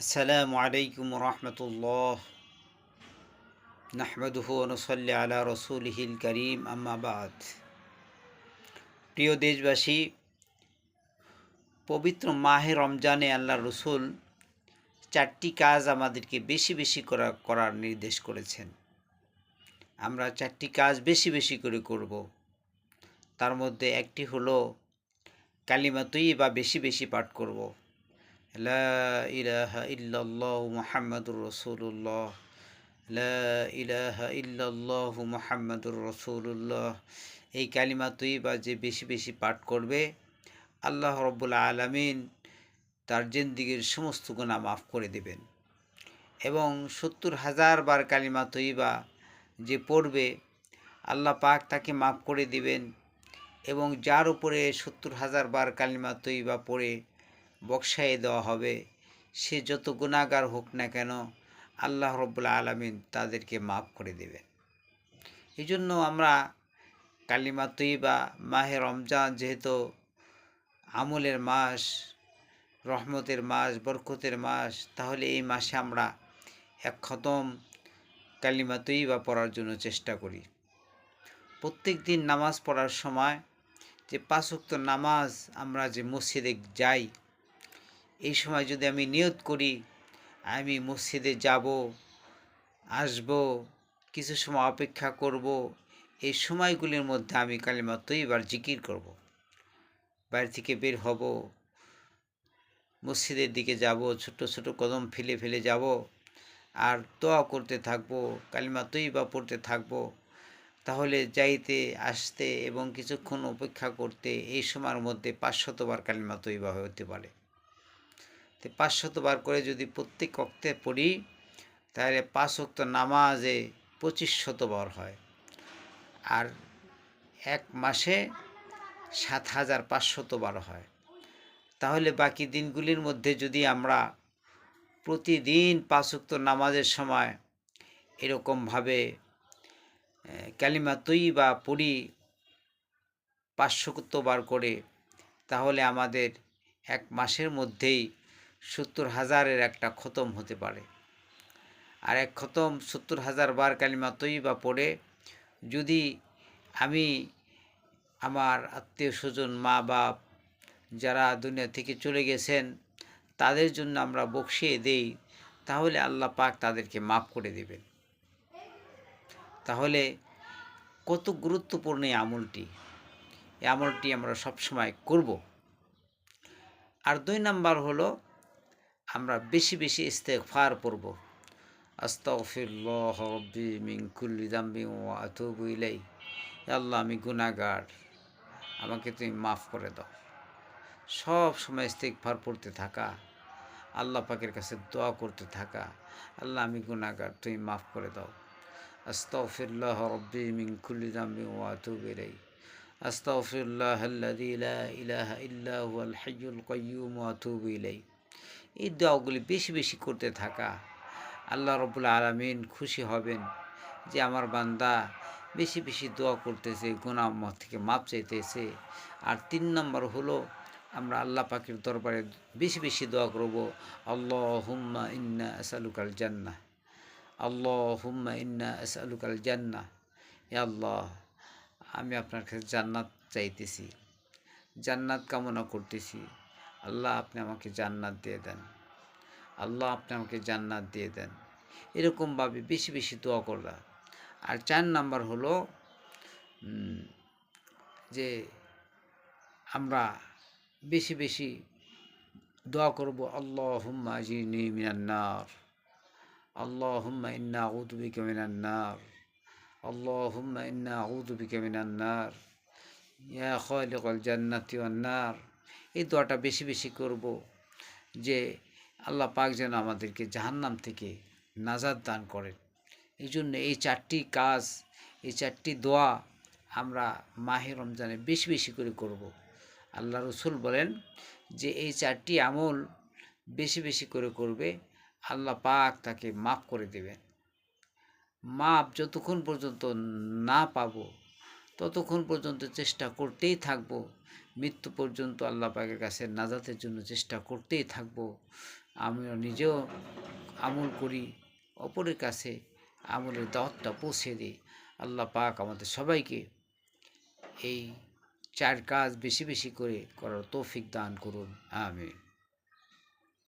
আসসালামু আলাইকুম রহমতুল্লাহ নাহমাদুহু ওয়া নুসাল্লি আলা রসুলিহিল করিম আম্মা বাদ। প্রিয় দেশবাসী, পবিত্র মাহে রমজানে আল্লাহ রসুল চারটি কাজ আমাদেরকে বেশি বেশি করার নির্দেশ করেছেন। আমরা চারটি কাজ বেশি বেশি করে করব। তার মধ্যে একটি হলো কালিমা তৈয়্যিবা বেশি বেশি পাঠ করব। লা ইলাহা ইল্লাল্লাহু মুহাম্মাদুর রাসূলুল্লাহ, লা ইলাহা ইল্লাল্লাহু মুহাম্মাদুর রাসূলুল্লাহ। এই কালিমা তৈয়্যিবা যে বেশি বেশি পাঠ করবে, আল্লাহ রাব্বুল আলামিন তার জিন্দেগীর সমস্ত গুনাহ মাফ করে দেবেন। এবং ৭০,০০০ বার কালিমা তৈয়্যিবা যে পড়বে, আল্লাহ পাক তাকে মাফ করে দিবেন। এবং যার উপরে ৭০,০০০ বার কালিমা তৈয়্যিবা পড়ে বক্সায়ে দেওয়া হবে, সে যত গুনাহগার হোক না কেন, আল্লাহ রাব্বুল আলামিন তাদেরকে মাফ করে দেবেন। এই জন্য আমরা কালিমা তৈয়্যিবা, মাহে রমজান যেহেতু আমলের মাস, রহমতের মাস, বরকতের মাস, তাহলে এই মাসে আমরা এক খতম কালিমা তৈয়্যিবা পড়ার জন্য চেষ্টা করি। প্রত্যেক দিন নামাজ পড়ার সময় যে ৫ ওয়াক্ত নামাজ আমরা যে মসজিদে যাই, এই সময় যদি আমি নিয়ত করি আমি মসজিদে যাব, আসব, কিছু সময় অপেক্ষা করব, এই সময়গুলির মধ্যে আমি কালিমা তৈয়্যিবার জিকির করব। বাইরে থেকে বের হব, মসজিদের দিকে যাব, ছোট ছোট কদম ফেলে ফেলে যাব, আর দোয়া করতে থাকব, কালিমা তৈয়্যিবা পড়তে থাকব। তাহলে যাইতে আসতে এবং কিছুক্ষণ অপেক্ষা করতে এই সময়ের মধ্যে ৫০০ বার কালিমা তৈয়্যিবা হতে পারে। তো ৫০০ বার করে যদি প্রত্যেক ওয়াক্তে পড়ি, তাহলে ৫ ওয়াক্ত নামাজে ২৫০০ বার হয়। আর এক মাসে ৭,৫০০ বার হয়। তাহলে বাকি দিনগুলির মধ্যে যদি আমরা প্রতিদিন ৫ ওয়াক্ত নামাজের সময় এরকমভাবে কালিমা তৈয়্যিবা পড়ি ৫০০ বার করে, তাহলে আমাদের এক মাসের মধ্যেই ৭০,০০০-এর একটা খতম হতে পারে। আর এক খতম ৭০,০০০ বার কালিমা তৈয়্যিবা পড়ে যদি আমি আমার আত্মীয় স্বজন, মা বাপ যারা দুনিয়া থেকে চলে গেছেন, তাদের জন্য আমরা বকশিয়ে দেই, তাহলে আল্লাহ পাক তাদেরকে মাফ করে দেবেন। তাহলে কত গুরুত্বপূর্ণ এই আমলটি। এই আমলটি আমরা সবসময় করব। আর ২ নাম্বার হলো আমরা বেশি বেশি ইস্তেগফার পড়ব। আস্তাগফিরুল্লাহ রাব্বি মিন কুল্লি যামবিন ওয়া আতুবু ইলাইহি। আল্লাহ, আমি গুনাহগার, আমাকে তুমি মাফ করে দাও। সব সময় ইস্তেগফার পড়তে থাকা, আল্লাহ পাকের কাছে দোয়া করতে থাকা, আল্লাহ আমি গুনাহগার, তুমি মাফ করে দাও। আস্তাগফিরুল্লাহ রাব্বি মিন কুল্লি যামবিন ওয়া আতুবু ইলাইহি। আস্তাগফিরুল্লাহাল্লাযী লা ইলাহা ইল্লা হুয়াল হাইয়ুল কাইয়্যুম ওয়া আতুবু ইলাইহি। এই দোয়াগুলি বেশি বেশি করতে থাকা, আল্লাহ রাব্বুল আলামিন খুশি হবেন যে আমার বান্দা বেশি বেশি দোয়া করতেছে, গুনাহ থেকে মাপ চাইতেছে। আর ৩ নম্বর হলো আমরা আল্লাহ পাকের দরবারে বেশি বেশি দোয়া করব, আল্লাহুম্মা ইন্না আসআলুকাল জান্নাহ, আল্লাহুম্মা ইন্না আসআলুকাল জান্নাহ। হে আল্লাহ, আমি আপনার কাছে জান্নাত চাইতেছি, জান্নাত কামনা করতেছি। আল্লাহ, আপনি আমাকে জান্নাত দিয়ে দেন। আল্লাহ, আপনি আমাকে জান্নাত দিয়ে দেন। এরকমভাবে বেশি বেশি দোয়া করা। আর ৪ নাম্বার হলো যে আমরা বেশি বেশি দোয়া করব, আল্লাহুম্মা আজিরনি মিনান নার, আল্লাহুম্মা ইন্না আউযু বিকা মিনান নার, আল্লাহুম্মা ইন্না আউযু বিকা মিনান নার, ইয়া খালিকাল জান্নাতি ওয়ান নার। এই দোয়াটা বেশি বেশি করব যে আল্লাহ পাক যেন আমাদেরকে জাহান্নাম থেকে নাজাত দান করেন। এই জন্য এই ৪টি কাজ, এই ৪টি দোয়া আমরা মাহে রমজানে বেশি বেশি করে করব। আল্লাহ রসুল বলেন যে এই ৪টি আমল বেশি বেশি করে করবে, আল্লাহ পাক তাকে মাফ করে দেবেন। মাপ যতক্ষণ পর্যন্ত না পাবো, ততক্ষণ পর্যন্ত চেষ্টা করতেই থাকব। মৃত্যু পর্যন্ত আল্লাহ পাকের কাছে নাজাতের জন্য চেষ্টা করতেই থাকব। আমরা নিজেও আমল করি, অপরের কাছে আমলের দাওয়াতটা পৌঁছে দিই। আল্লাহ পাক আমাদের সবাইকে এই 4 কাজ বেশি বেশি করে করার তৌফিক দান করুন। আমিন।